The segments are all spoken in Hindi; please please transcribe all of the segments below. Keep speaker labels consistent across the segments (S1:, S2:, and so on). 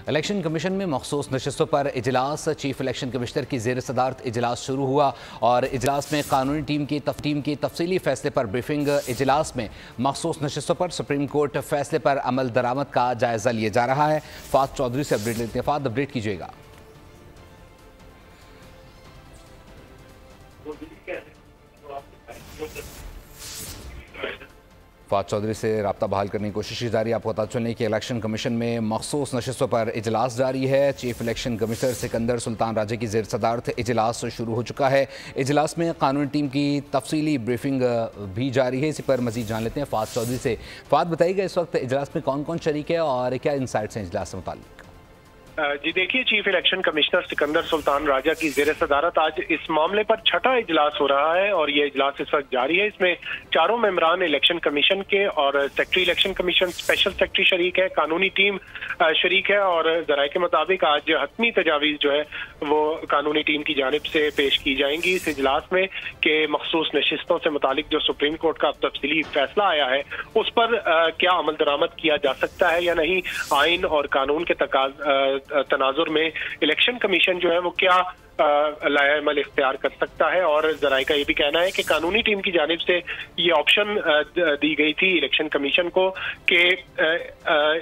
S1: इलेक्शन कमीशन में मखसूस नशस्तों पर इजलास। चीफ इलेक्शन कमिश्नर की ज़ेर सदारत इजलास शुरू हुआ और इजलास में कानूनी टीम के तफसीली फैसले पर ब्रीफिंग। इजलास में मखसूस नशस्तों पर सुप्रीम कोर्ट फैसले पर अमल दरामद का जायजा लिया जा रहा है। फाद चौधरी से अपडेट लेते हैं। फाद, अपडेट कीजिएगा। फाद चौधरी से रब्ता बहाल करने की कोशिश की जा रही है। आपको पता चलने कि इलेक्शन कमीशन में मखसूस नशस्तों पर इजलास जारी है। Chief election commissioner Sikandar Sultan Raja की ज़ेर सदारत इजलास शुरू हो चुका है। इजलास में कानूनी टीम की तफसीली ब्रीफिंग भी जारी है। इसी पर मजीद जान लेते हैं फाद चौधरी से। फाद, बताइएगा इस वक्त इजलास में कौन कौन शरीक है और क्या इंसाइट्स हैं इजलास से मुताल्लिक?
S2: जी देखिए, chief election commissioner Sikandar Sultan Raja की ज़ेर सदारत आज इस मामले पर छठा इजलास हो रहा है और ये इजलास इस वक्त जारी है। इसमें चारों मेंबरान इलेक्शन कमीशन के और secretary election commission, special secretary शरीक है, कानूनी टीम शरीक है और जराये के मुताबिक आज हतमी तजावीज़ जो है वो कानूनी टीम की जानिब से पेश की जाएंगी इस इजलास में कि मखसूस नशिस्तों से मुतालिक जो सुप्रीम कोर्ट का तफसीली फैसला आया है उस पर क्या अमल दरामद किया जा सकता है या नहीं। आइन और कानून के तनाजुर में इलेक्शन कमीशन जो है वो क्या लायामल इख्तियार कर सकता है। और जराये का ये भी कहना है कि कानूनी टीम की जानिब से ये ऑप्शन दी गई थी इलेक्शन कमीशन को कि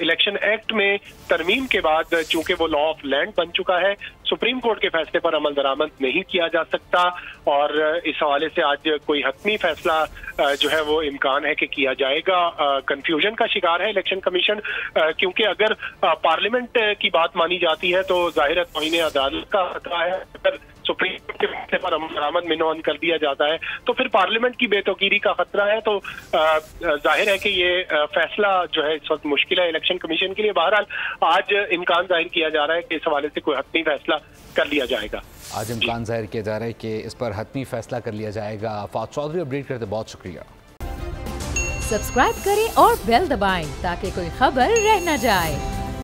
S2: इलेक्शन एक्ट में तरमीम के बाद चूंकि वो लॉ ऑफ लैंड बन चुका है, सुप्रीम कोर्ट के फैसले पर अमल दरामद नहीं किया जा सकता और इस हवाले से आज कोई हतमी फैसला जो है वो इम्कान है कि किया जाएगा। कंफ्यूजन का शिकार है इलेक्शन कमीशन क्योंकि अगर पार्लियामेंट की बात मानी जाती है तो जाहिर है तौहीन अदालत का खतरा है। अगर सुप्रीम कोर्ट के फैसले पर अमल दरामद मिनोन कर दिया जाता है तो फिर पार्लियामेंट की बेतौकीरी का खतरा है। तो जाहिर है कि ये फैसला जो है इस वक्त मुश्किल है इलेक्शन कमीशन के लिए। बहरहाल आज इम्कान जाहिर किया जा रहा है कि इस हवाले से कोई हतमी फैसला कर लिया जाएगा।
S1: आज इम्कान जाहिर किया जा रहा है कि इस पर हतमी फैसला कर लिया जाएगा। फाद चौधरी, अपडेट करते बहुत शुक्रिया।
S3: सब्सक्राइब करें और बेल दबाएं ताकि कोई खबर रह न जाए।